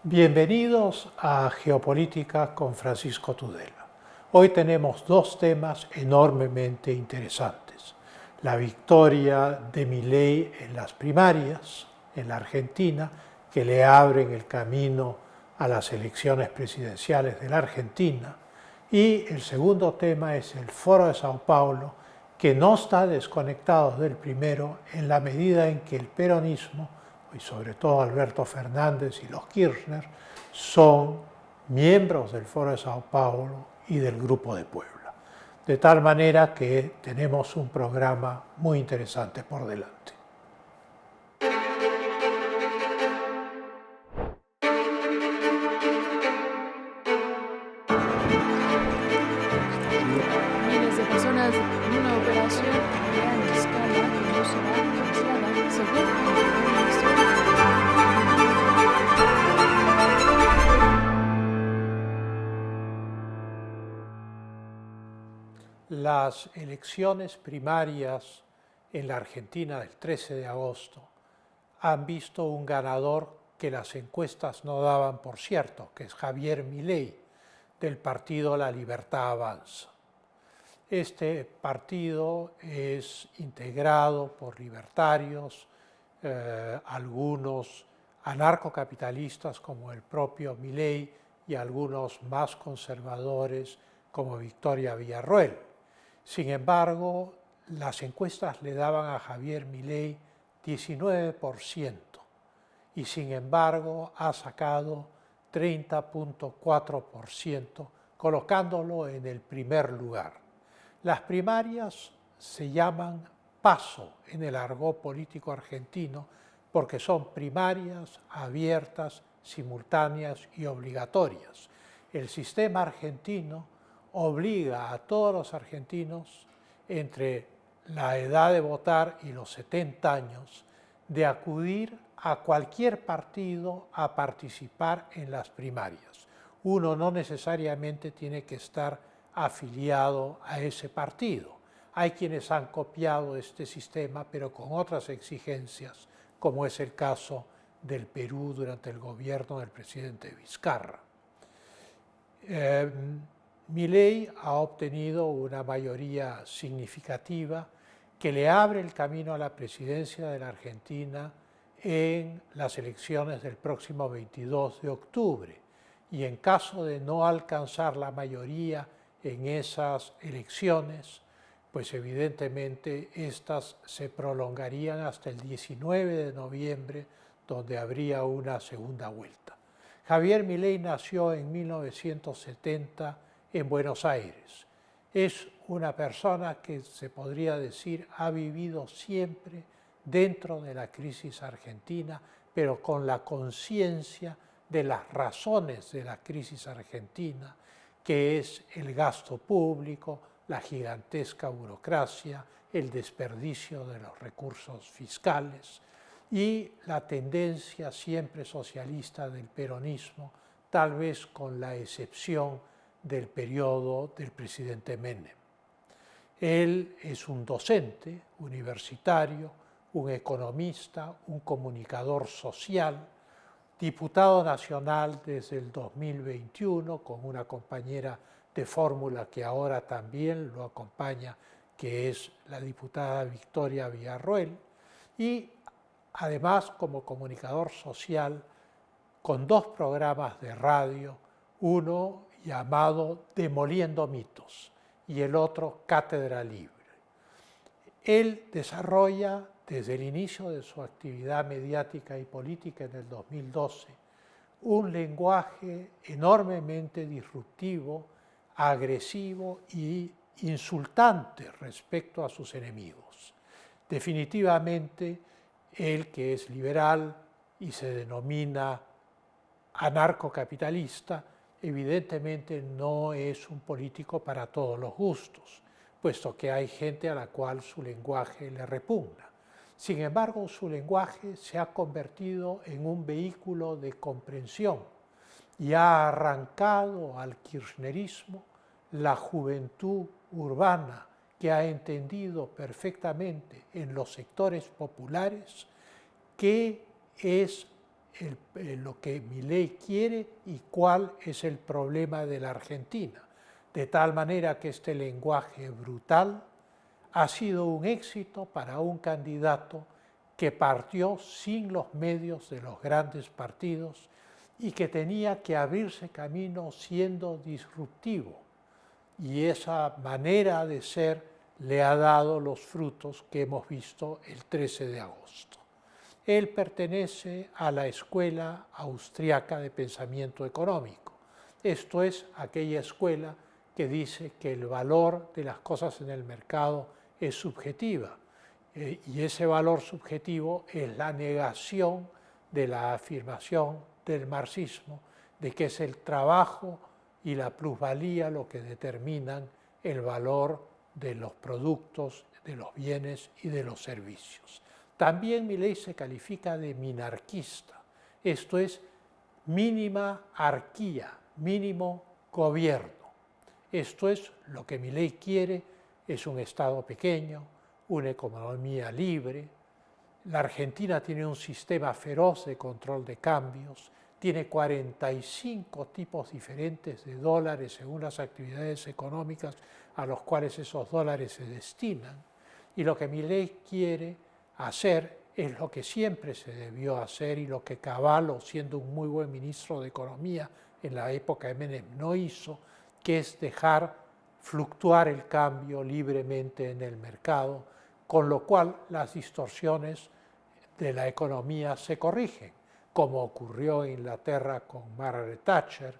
Bienvenidos a Geopolítica con Francisco Tudela. Hoy tenemos dos temas enormemente interesantes. La victoria de Milei en las primarias en la Argentina, que le abren el camino a las elecciones presidenciales de la Argentina. Y el segundo tema es el Foro de Sao Paulo, que no está desconectado del primero en la medida en que el peronismo, y sobre todo Alberto Fernández y los Kirchner, son miembros del Foro de Sao Paulo y del Grupo de Puebla. De tal manera que tenemos un programa muy interesante por delante. Miles de personas en una operación a gran escala que no será financiada según el ministerio. Las elecciones primarias en la Argentina del 13 de agosto han visto un ganador que las encuestas no daban por cierto, que es Javier Milei, del partido La Libertad Avanza. Este partido es integrado por libertarios, algunos anarcocapitalistas como el propio Milei y algunos más conservadores como Victoria Villarroel. Sin embargo, las encuestas le daban a Javier Milei 19% y sin embargo ha sacado 30.4%, colocándolo en el primer lugar. Las primarias se llaman PASO en el argot político argentino porque son primarias, abiertas, simultáneas y obligatorias. El sistema argentino obliga a todos los argentinos entre la edad de votar y los 70 años de acudir a cualquier partido a participar en las primarias. Uno no necesariamente tiene que estar afiliado a ese partido. Hay quienes han copiado este sistema, pero con otras exigencias, como es el caso del Perú durante el gobierno del presidente Vizcarra. Milei ha obtenido una mayoría significativa que le abre el camino a la presidencia de la Argentina en las elecciones del próximo 22 de octubre. Y en caso de no alcanzar la mayoría en esas elecciones, pues evidentemente estas se prolongarían hasta el 19 de noviembre, donde habría una segunda vuelta. Javier Milei nació en 1970 en Buenos Aires. Es una persona que se podría decir ha vivido siempre dentro de la crisis argentina, pero con la conciencia de las razones de la crisis argentina, que es el gasto público, la gigantesca burocracia, el desperdicio de los recursos fiscales y la tendencia siempre socialista del peronismo, tal vez con la excepción del periodo del presidente Menem. Él es un docente universitario, un economista, un comunicador social, diputado nacional desde el 2021 con una compañera de fórmula que ahora también lo acompaña, que es la diputada Victoria Villarroel, y además como comunicador social con dos programas de radio, uno llamado Demoliendo Mitos y el otro Cátedra Libre. Él desarrolla desde el inicio de su actividad mediática y política en el 2012 un lenguaje enormemente disruptivo, agresivo y insultante respecto a sus enemigos. Definitivamente, él que es liberal y se denomina anarcocapitalista, evidentemente no es un político para todos los gustos, puesto que hay gente a la cual su lenguaje le repugna. Sin embargo, su lenguaje se ha convertido en un vehículo de comprensión y ha arrancado al kirchnerismo la juventud urbana que ha entendido perfectamente en los sectores populares qué es lo que Milei quiere y cuál es el problema de la Argentina. De tal manera que este lenguaje brutal ha sido un éxito para un candidato que partió sin los medios de los grandes partidos y que tenía que abrirse camino siendo disruptivo. Y esa manera de ser le ha dado los frutos que hemos visto el 13 de agosto. Él pertenece a la escuela austriaca de pensamiento económico. Esto es aquella escuela que dice que el valor de las cosas en el mercado es subjetiva y ese valor subjetivo es la negación de la afirmación del marxismo de que es el trabajo y la plusvalía lo que determinan el valor de los productos, de los bienes y de los servicios. También Milei se califica de minarquista, esto es mínima arquía, mínimo gobierno. Esto es lo que Milei quiere, es un Estado pequeño, una economía libre. La Argentina tiene un sistema feroz de control de cambios, tiene 45 tipos diferentes de dólares según las actividades económicas a los cuales esos dólares se destinan. Y lo que Milei quiere hacer es lo que siempre se debió hacer y lo que Cavallo, siendo un muy buen ministro de Economía en la época de Menem, no hizo, que es dejar fluctuar el cambio libremente en el mercado, con lo cual las distorsiones de la economía se corrigen, como ocurrió en Inglaterra con Margaret Thatcher,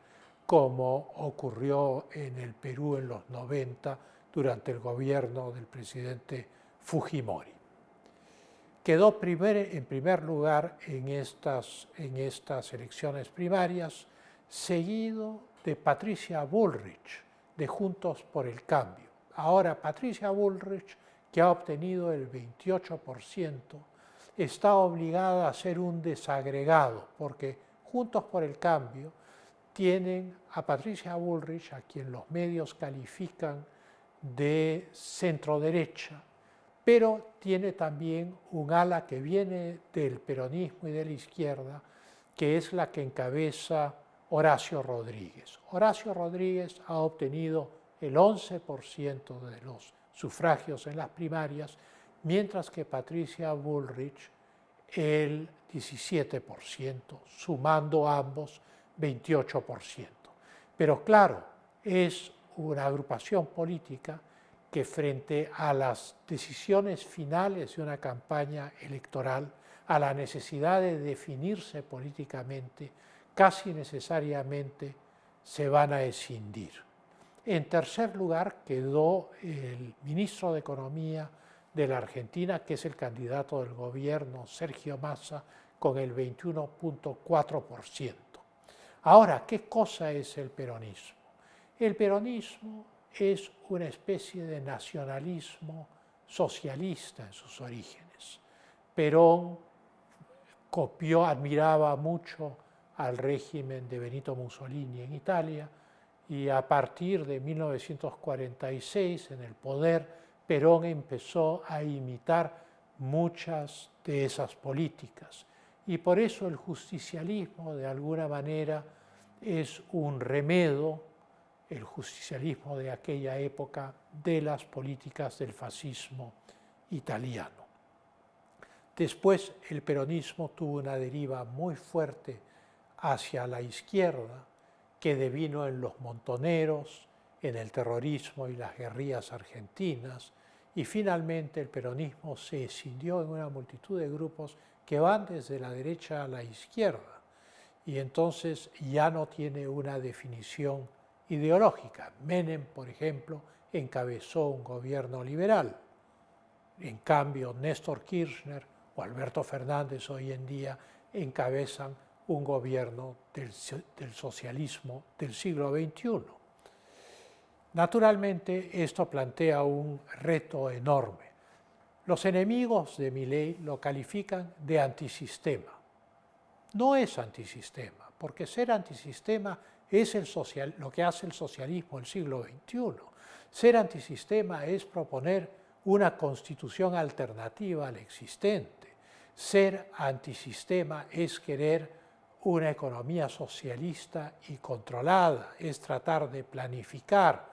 como ocurrió en el Perú en los 90 durante el gobierno del presidente Fujimori. Quedó en primer lugar en estas elecciones primarias, seguido de Patricia Bullrich, de Juntos por el Cambio. Ahora, Patricia Bullrich, que ha obtenido el 28%, está obligada a hacer un desagregado, porque Juntos por el Cambio tienen a Patricia Bullrich, a quien los medios califican de centro-derecha, pero tiene también un ala que viene del peronismo y de la izquierda, que es la que encabeza Horacio Rodríguez. Horacio Rodríguez ha obtenido el 11% de los sufragios en las primarias, mientras que Patricia Bullrich el 17%, sumando ambos 28%. Pero claro, es una agrupación política que frente a las decisiones finales de una campaña electoral, a la necesidad de definirse políticamente, casi necesariamente se van a escindir. En tercer lugar quedó el ministro de Economía de la Argentina, que es el candidato del gobierno, Sergio Massa, con el 21.4%. Ahora, ¿qué cosa es el peronismo? El peronismo es una especie de nacionalismo socialista en sus orígenes. Perón admiraba mucho al régimen de Benito Mussolini en Italia y a partir de 1946 en el poder, Perón empezó a imitar muchas de esas políticas y por eso el justicialismo de alguna manera es un remedo, el justicialismo de aquella época, de las políticas del fascismo italiano. Después el peronismo tuvo una deriva muy fuerte hacia la izquierda, que devino en los montoneros, en el terrorismo y las guerrillas argentinas, y finalmente el peronismo se escindió en una multitud de grupos que van desde la derecha a la izquierda, y entonces ya no tiene una definición ideológica. Menem, por ejemplo, encabezó un gobierno liberal. En cambio, Néstor Kirchner o Alberto Fernández hoy en día encabezan un gobierno del socialismo del siglo XXI. Naturalmente, esto plantea un reto enorme. Los enemigos de Milei lo califican de antisistema. No es antisistema, porque ser antisistema es lo que hace el socialismo del siglo XXI. Ser antisistema es proponer una constitución alternativa al existente. Ser antisistema es querer una economía socialista y controlada, es tratar de planificar.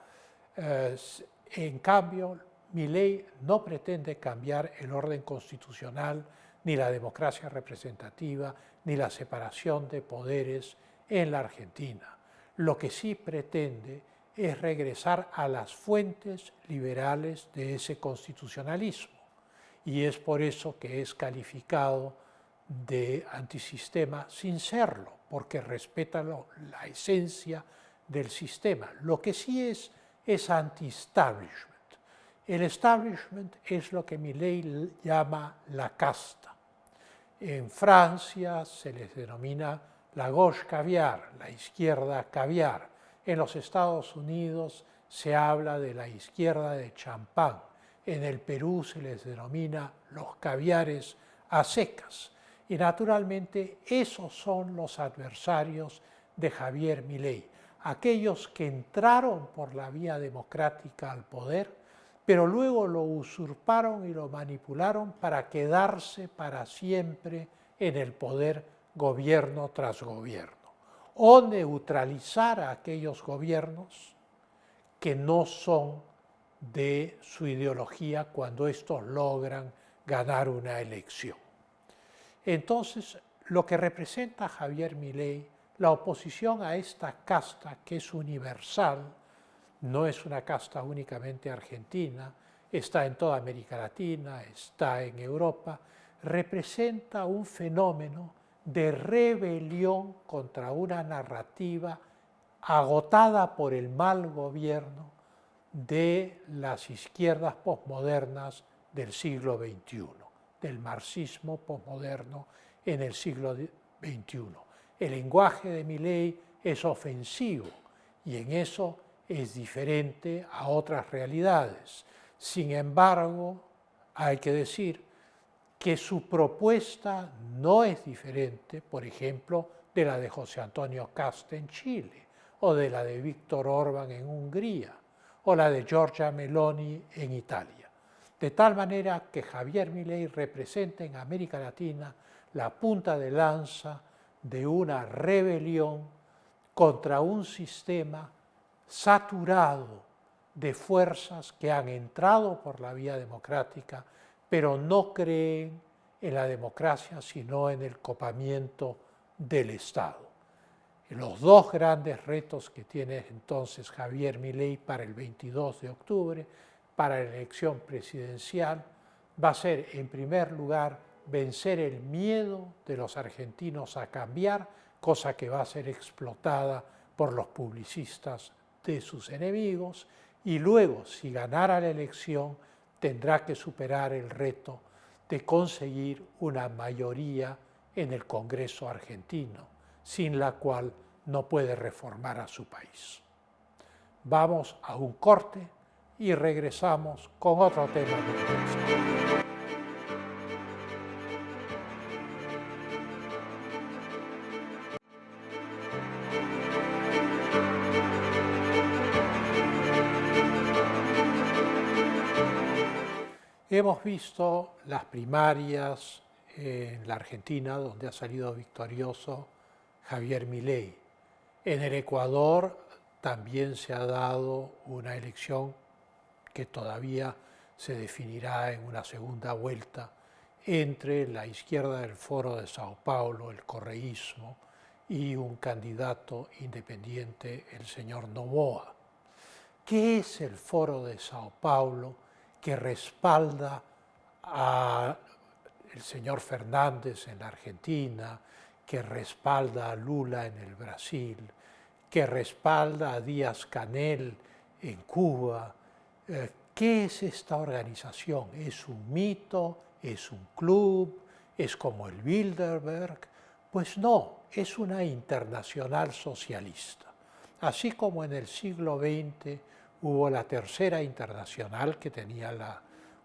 En cambio, Milei no pretende cambiar el orden constitucional, ni la democracia representativa, ni la separación de poderes en la Argentina. Lo que sí pretende es regresar a las fuentes liberales de ese constitucionalismo. Y es por eso que es calificado de antisistema sin serlo, porque respeta la esencia del sistema. Lo que sí es anti-establishment. El establishment es lo que Milei llama la casta. En Francia se les denomina la gauche caviar, la izquierda caviar. En los Estados Unidos se habla de la izquierda de champán. En el Perú se les denomina los caviares a secas. Y naturalmente esos son los adversarios de Javier Milei, aquellos que entraron por la vía democrática al poder, pero luego lo usurparon y lo manipularon para quedarse para siempre en el poder gobierno tras gobierno, o neutralizar a aquellos gobiernos que no son de su ideología cuando estos logran ganar una elección. Entonces, lo que representa Javier Milei, la oposición a esta casta que es universal, no es una casta únicamente argentina, está en toda América Latina, está en Europa, representa un fenómeno de rebelión contra una narrativa agotada por el mal gobierno de las izquierdas posmodernas del siglo XXI, del marxismo posmoderno en el siglo XXI. El lenguaje de Milei es ofensivo y en eso es diferente a otras realidades. Sin embargo, hay que decir que su propuesta no es diferente, por ejemplo, de la de José Antonio Kast en Chile, o de la de Víctor Orbán en Hungría, o la de Giorgia Meloni en Italia. De tal manera que Javier Milei representa en América Latina la punta de lanza de una rebelión contra un sistema saturado de fuerzas que han entrado por la vía democrática, pero no creen en la democracia, sino en el copamiento del Estado. Los dos grandes retos que tiene entonces Javier Milei para el 22 de octubre, para la elección presidencial, va a ser, en primer lugar, vencer el miedo de los argentinos a cambiar, cosa que va a ser explotada por los publicistas de sus enemigos, y luego, si ganara la elección, tendrá que superar el reto de conseguir una mayoría en el Congreso argentino, sin la cual no puede reformar a su país. Vamos a un corte y regresamos con otro tema de conversación. Hemos visto las primarias en la Argentina, donde ha salido victorioso Javier Milei. En el Ecuador también se ha dado una elección que todavía se definirá en una segunda vuelta entre la izquierda del Foro de Sao Paulo, el correísmo, y un candidato independiente, el señor Noboa. ¿Qué es el Foro de Sao Paulo que respalda al señor Fernández en la Argentina, que respalda a Lula en el Brasil, que respalda a Díaz-Canel en Cuba? ¿Qué es esta organización? ¿Es un mito? ¿Es un club? ¿Es como el Bilderberg? Pues no, es una internacional socialista. Así como en el siglo XX hubo la Tercera Internacional que tenía la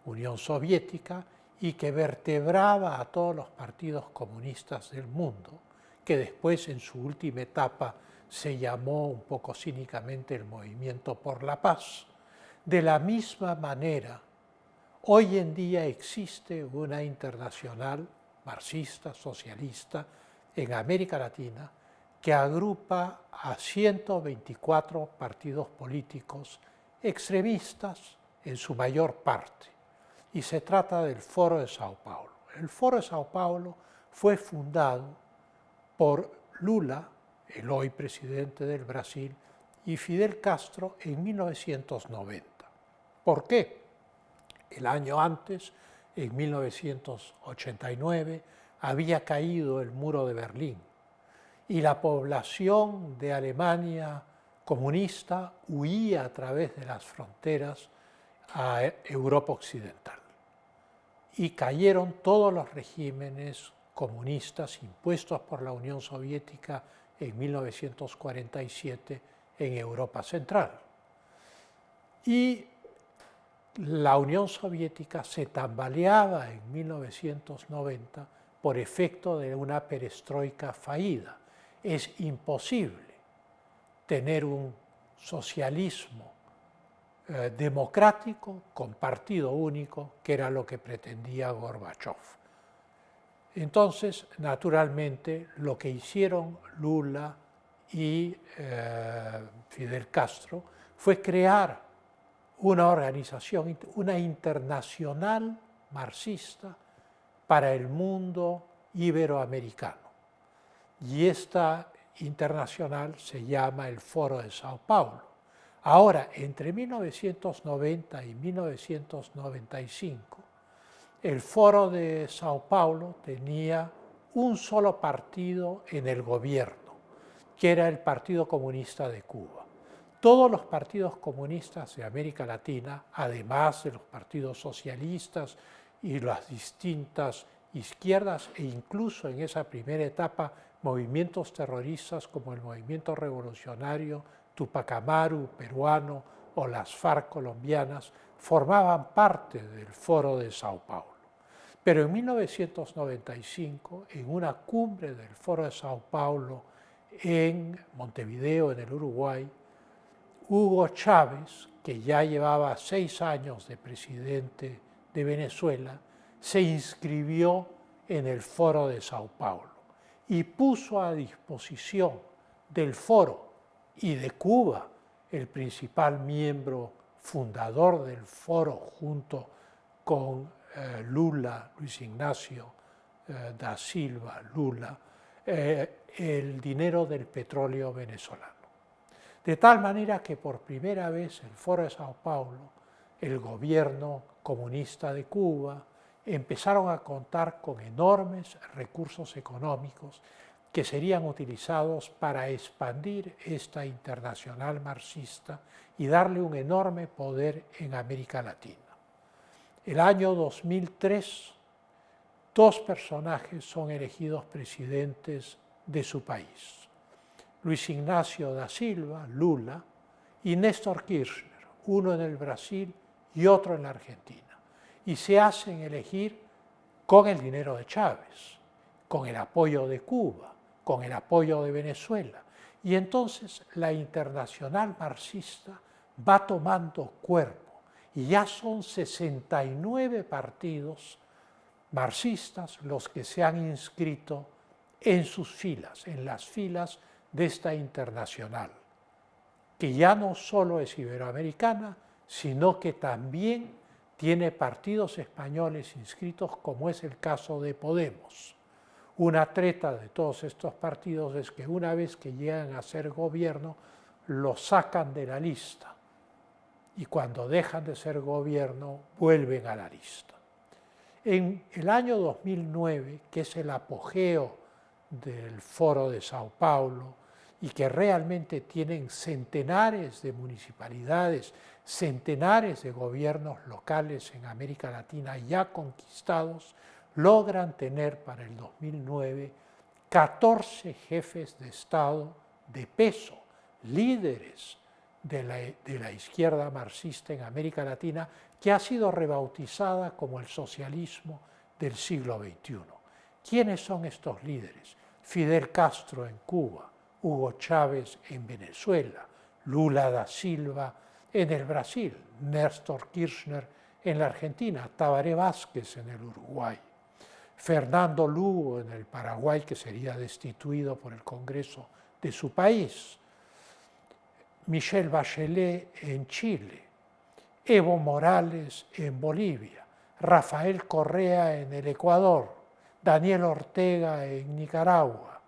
Unión Soviética y que vertebraba a todos los partidos comunistas del mundo, que después en su última etapa se llamó un poco cínicamente el Movimiento por la Paz. De la misma manera, hoy en día existe una internacional marxista, socialista, en América Latina que agrupa a 124 partidos políticos extremistas en su mayor parte. Y se trata del Foro de Sao Paulo. El Foro de Sao Paulo fue fundado por Lula, el hoy presidente del Brasil, y Fidel Castro en 1990. ¿Por qué? El año antes, en 1989, había caído el muro de Berlín y la población de Alemania comunista huía a través de las fronteras a Europa Occidental. Y cayeron todos los regímenes comunistas impuestos por la Unión Soviética en 1947 en Europa Central. Y la Unión Soviética se tambaleaba en 1990 por efecto de una perestroika fallida. Es imposible tener un socialismo democrático con partido único, que era lo que pretendía Gorbachov. Entonces, naturalmente, lo que hicieron Lula y Fidel Castro fue crear una organización, una internacional marxista para el mundo iberoamericano. Y esta internacional se llama el Foro de Sao Paulo. Ahora, entre 1990 y 1995, el Foro de Sao Paulo tenía un solo partido en el gobierno, que era el Partido Comunista de Cuba. Todos los partidos comunistas de América Latina, además de los partidos socialistas y las distintas izquierdas, e incluso en esa primera etapa movimientos terroristas como el Movimiento Revolucionario Tupac Amaru peruano o las FARC colombianas, formaban parte del Foro de Sao Paulo. Pero en 1995, en una cumbre del Foro de Sao Paulo en Montevideo, en el Uruguay, Hugo Chávez, que ya llevaba 6 años de presidente de Venezuela, se inscribió en el Foro de Sao Paulo y puso a disposición del Foro y de Cuba, el principal miembro fundador del Foro junto con Lula, Luis Ignacio da Silva Lula, el dinero del petróleo venezolano. De tal manera que por primera vez el Foro de Sao Paulo, el gobierno comunista de Cuba, empezaron a contar con enormes recursos económicos que serían utilizados para expandir esta internacional marxista y darle un enorme poder en América Latina. El año 2003, 2 personajes son elegidos presidentes de su país. Luis Ignacio da Silva, Lula, y Néstor Kirchner, uno en el Brasil y otro en la Argentina. Y se hacen elegir con el dinero de Chávez, con el apoyo de Cuba, con el apoyo de Venezuela. Y entonces la internacional marxista va tomando cuerpo y ya son 69 partidos marxistas los que se han inscrito en sus filas, en las filas de esta internacional, que ya no solo es iberoamericana, sino que también tiene partidos españoles inscritos, como es el caso de Podemos. Una treta de todos estos partidos es que una vez que llegan a ser gobierno, lo sacan de la lista y cuando dejan de ser gobierno, vuelven a la lista. En el año 2009, que es el apogeo del Foro de Sao Paulo y que realmente tienen centenares de municipalidades, centenares de gobiernos locales en América Latina ya conquistados, logran tener para el 2009 14 jefes de Estado de peso, líderes de la izquierda marxista en América Latina, que ha sido rebautizada como el socialismo del siglo XXI. ¿Quiénes son estos líderes? Fidel Castro en Cuba, Hugo Chávez en Venezuela, Lula da Silva en el Brasil, Néstor Kirchner en la Argentina, Tabaré Vázquez en el Uruguay. Fernando Lugo en el Paraguay, que sería destituido por el Congreso de su país, Michelle Bachelet en Chile, Evo Morales en Bolivia, Rafael Correa en el Ecuador, Daniel Ortega en Nicaragua,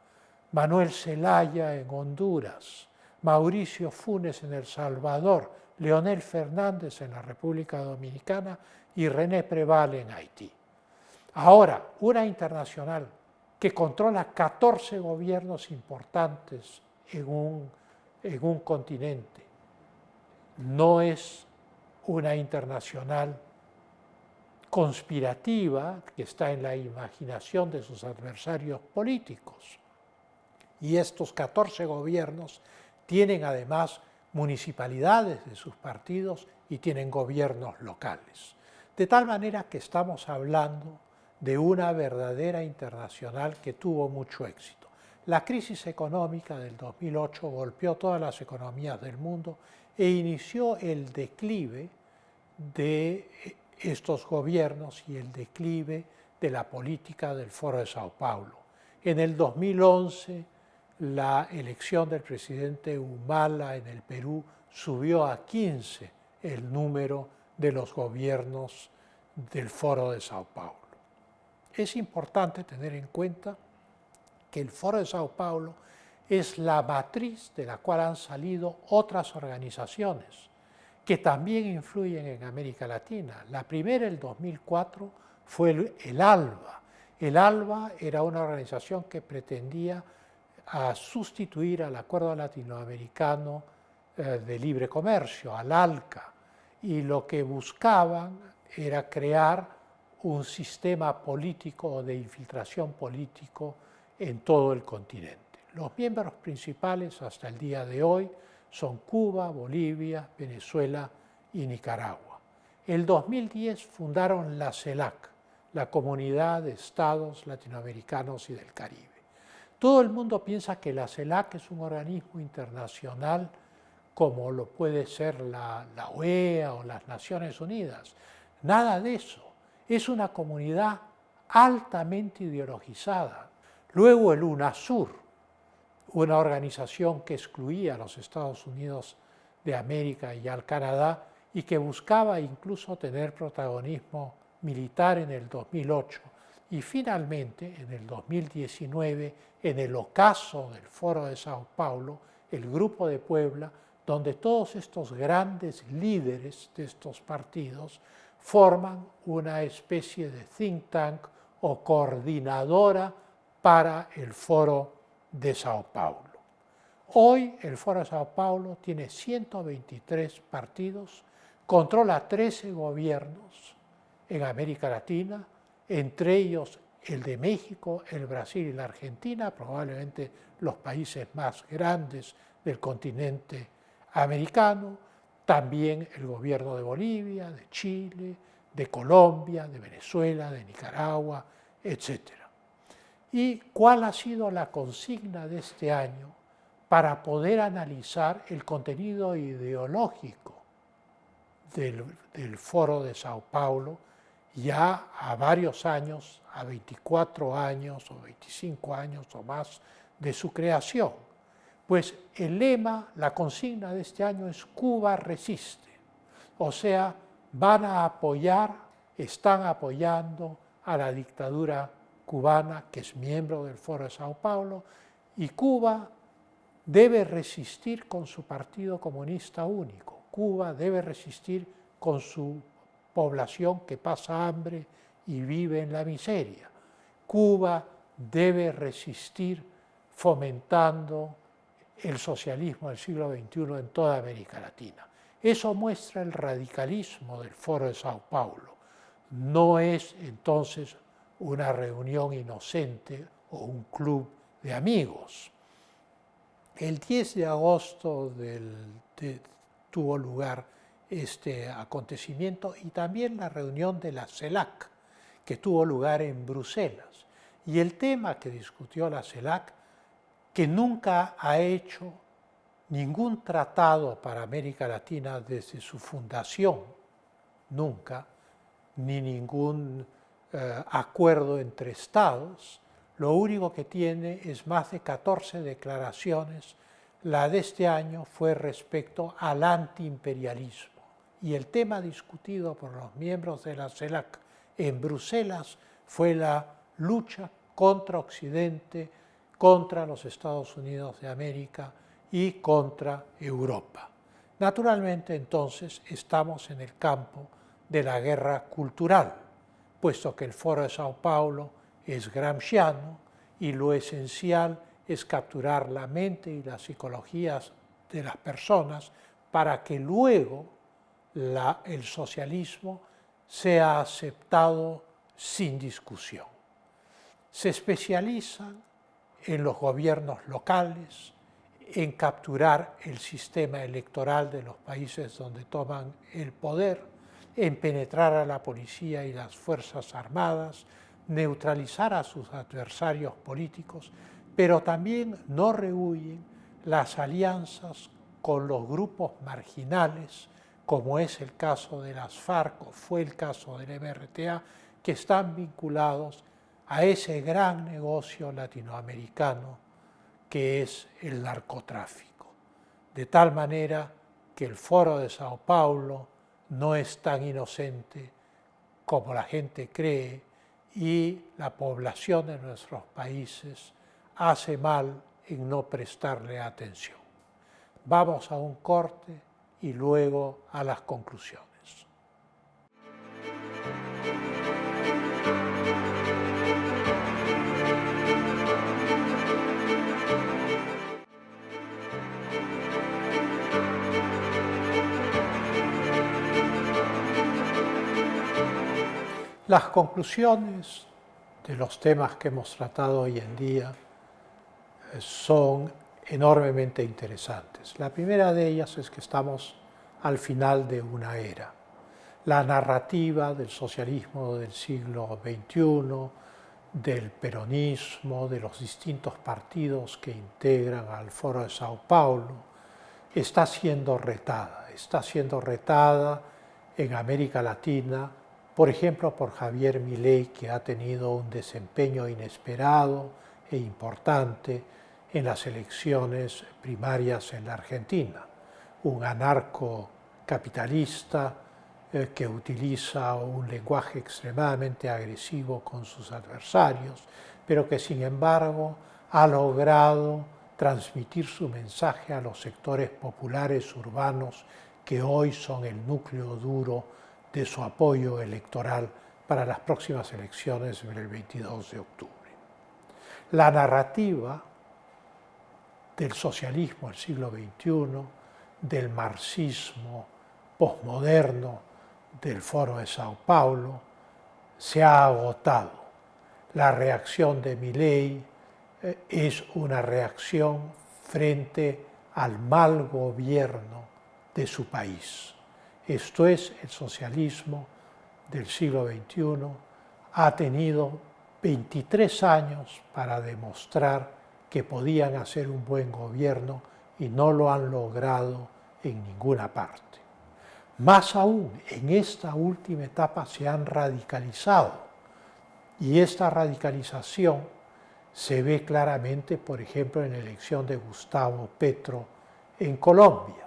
Manuel Zelaya en Honduras, Mauricio Funes en El Salvador, Leonel Fernández en la República Dominicana y René Preval en Haití. Ahora, una internacional que controla 14 gobiernos importantes en un continente no es una internacional conspirativa que está en la imaginación de sus adversarios políticos. Y estos 14 gobiernos tienen además municipalidades de sus partidos y tienen gobiernos locales. De tal manera que estamos hablando de una verdadera internacional que tuvo mucho éxito. La crisis económica del 2008 golpeó todas las economías del mundo e inició el declive de estos gobiernos y el declive de la política del Foro de Sao Paulo. En el 2011, la elección del presidente Humala en el Perú subió a 15 el número de los gobiernos del Foro de Sao Paulo. Es importante tener en cuenta que el Foro de Sao Paulo es la matriz de la cual han salido otras organizaciones que también influyen en América Latina. La primera, el 2004, fue el ALBA. El ALBA era una organización que pretendía sustituir al Acuerdo Latinoamericano de Libre Comercio, al ALCA, y lo que buscaban era crear un sistema político o de infiltración político en todo el continente. Los miembros principales hasta el día de hoy son Cuba, Bolivia, Venezuela y Nicaragua. En 2010 fundaron la CELAC, la Comunidad de Estados Latinoamericanos y del Caribe. Todo el mundo piensa que la CELAC es un organismo internacional como lo puede ser la OEA o las Naciones Unidas. Nada de eso. Es una comunidad altamente ideologizada. Luego el UNASUR, una organización que excluía a los Estados Unidos de América y al Canadá y que buscaba incluso tener protagonismo militar en el 2008. Y finalmente, en el 2019, en el ocaso del Foro de Sao Paulo, el Grupo de Puebla, donde todos estos grandes líderes de estos partidos forman una especie de think tank o coordinadora para el Foro de Sao Paulo. Hoy el Foro de Sao Paulo tiene 123 partidos, controla 13 gobiernos en América Latina, entre ellos el de México, el Brasil y la Argentina, probablemente los países más grandes del continente americano, también el gobierno de Bolivia, de Chile, de Colombia, de Venezuela, de Nicaragua, etc. ¿Y cuál ha sido la consigna de este año para poder analizar el contenido ideológico del Foro de Sao Paulo ya a varios años, a 24 años o 25 años o más de su creación? Pues el lema, la consigna de este año es Cuba resiste. O sea, van a apoyar, están apoyando a la dictadura cubana, que es miembro del Foro de Sao Paulo, y Cuba debe resistir con su Partido Comunista Único. Cuba debe resistir con su población que pasa hambre y vive en la miseria. Cuba debe resistir fomentando el socialismo del siglo XXI en toda América Latina. Eso muestra el radicalismo del Foro de Sao Paulo. No es entonces una reunión inocente o un club de amigos. El 10 de agosto tuvo lugar este acontecimiento y también la reunión de la CELAC, que tuvo lugar en Bruselas. Y el tema que discutió la CELAC, que nunca ha hecho ningún tratado para América Latina desde su fundación, nunca, ni ningún acuerdo entre estados, lo único que tiene es más de 14 declaraciones. La de este año fue respecto al antiimperialismo. Y el tema discutido por los miembros de la CELAC en Bruselas fue la lucha contra Occidente, contra los Estados Unidos de América y contra Europa. Naturalmente, entonces, estamos en el campo de la guerra cultural, puesto que el Foro de Sao Paulo es gramsciano y lo esencial es capturar la mente y las psicologías de las personas para que luego el socialismo sea aceptado sin discusión. Se especializan en los gobiernos locales, en capturar el sistema electoral de los países donde toman el poder, en penetrar a la policía y las fuerzas armadas, neutralizar a sus adversarios políticos, pero también no rehuyen las alianzas con los grupos marginales, como es el caso de las FARC o fue el caso del MRTA, que están vinculados a ese gran negocio latinoamericano que es el narcotráfico. De tal manera que el Foro de Sao Paulo no es tan inocente como la gente cree y la población de nuestros países hace mal en no prestarle atención. Vamos a un corte y luego a las conclusiones. Las conclusiones de los temas que hemos tratado hoy en día son enormemente interesantes. La primera de ellas es que estamos al final de una era. La narrativa del socialismo del siglo XXI, del peronismo, de los distintos partidos que integran al Foro de Sao Paulo, está siendo retada en América Latina, por ejemplo, por Javier Milei, que ha tenido un desempeño inesperado e importante en las elecciones primarias en la Argentina. Un anarcocapitalista que utiliza un lenguaje extremadamente agresivo con sus adversarios, pero que sin embargo ha logrado transmitir su mensaje a los sectores populares urbanos que hoy son el núcleo duro de su apoyo electoral para las próximas elecciones el 22 de octubre. La narrativa del socialismo del siglo XXI, del marxismo posmoderno del Foro de Sao Paulo, se ha agotado. La reacción de Milei es una reacción frente al mal gobierno de su país. Esto es, el socialismo del siglo XXI ha tenido 23 años para demostrar que podían hacer un buen gobierno y no lo han logrado en ninguna parte. Más aún, en esta última etapa se han radicalizado y esta radicalización se ve claramente, por ejemplo, en la elección de Gustavo Petro en Colombia.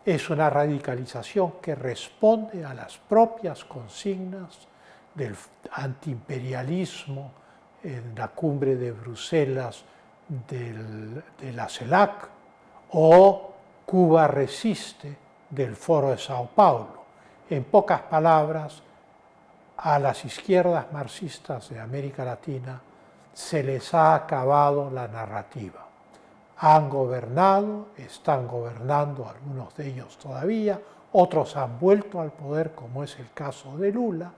Es una radicalización que responde a las propias consignas del antiimperialismo en la cumbre de Bruselas de la CELAC o Cuba resiste del Foro de Sao Paulo. En pocas palabras, a las izquierdas marxistas de América Latina se les ha acabado la narrativa. Han gobernado, están gobernando algunos de ellos todavía, otros han vuelto al poder, como es el caso de Lula,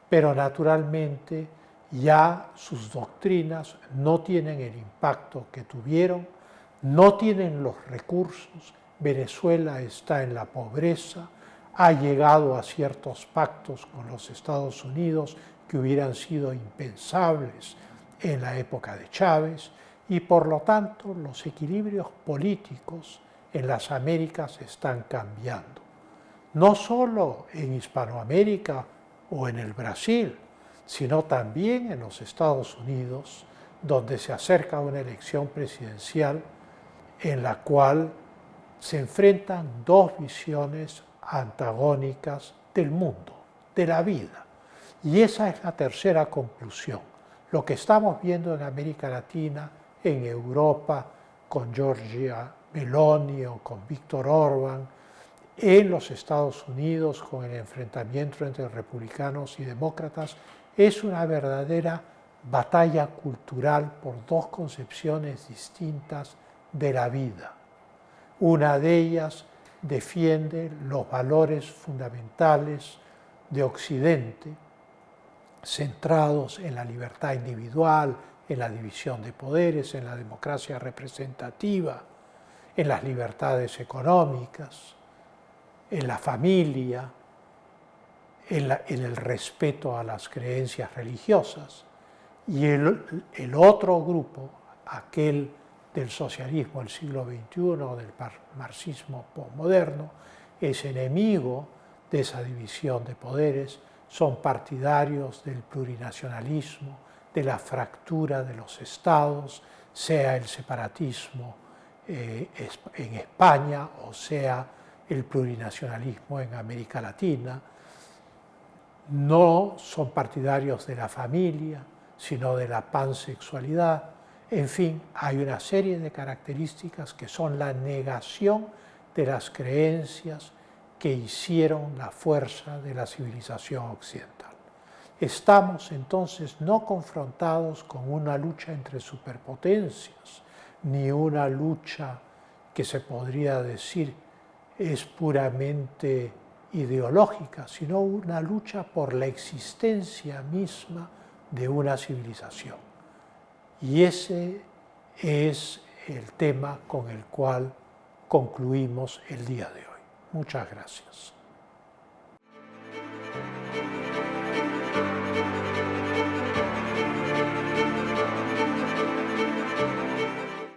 pero naturalmente ya sus doctrinas no tienen el impacto que tuvieron, no tienen los recursos. Venezuela está en la pobreza, ha llegado a ciertos pactos con los Estados Unidos que hubieran sido impensables en la época de Chávez, y por lo tanto los equilibrios políticos en las Américas están cambiando. No solo en Hispanoamérica o en el Brasil, sino también en los Estados Unidos, donde se acerca una elección presidencial en la cual se enfrentan dos visiones antagónicas del mundo, de la vida. Y esa es la tercera conclusión. Lo que estamos viendo en América Latina, en Europa, con Giorgia Meloni o con Víctor Orbán, en los Estados Unidos, con el enfrentamiento entre republicanos y demócratas, es una verdadera batalla cultural por dos concepciones distintas de la vida. Una de ellas defiende los valores fundamentales de Occidente, centrados en la libertad individual, en la división de poderes, en la democracia representativa, en las libertades económicas, en la familia, en el respeto a las creencias religiosas. Y el otro grupo, aquel del socialismo del siglo XXI, del marxismo posmoderno, es enemigo de esa división de poderes, son partidarios del plurinacionalismo, de la fractura de los estados, sea el separatismo en España o sea el plurinacionalismo en América Latina. No son partidarios de la familia, sino de la pansexualidad. En fin, hay una serie de características que son la negación de las creencias que hicieron la fuerza de la civilización occidental. Estamos entonces no confrontados con una lucha entre superpotencias, ni una lucha que se podría decir es puramente ideológica, sino una lucha por la existencia misma de una civilización. Y ese es el tema con el cual concluimos el día de hoy. Muchas gracias.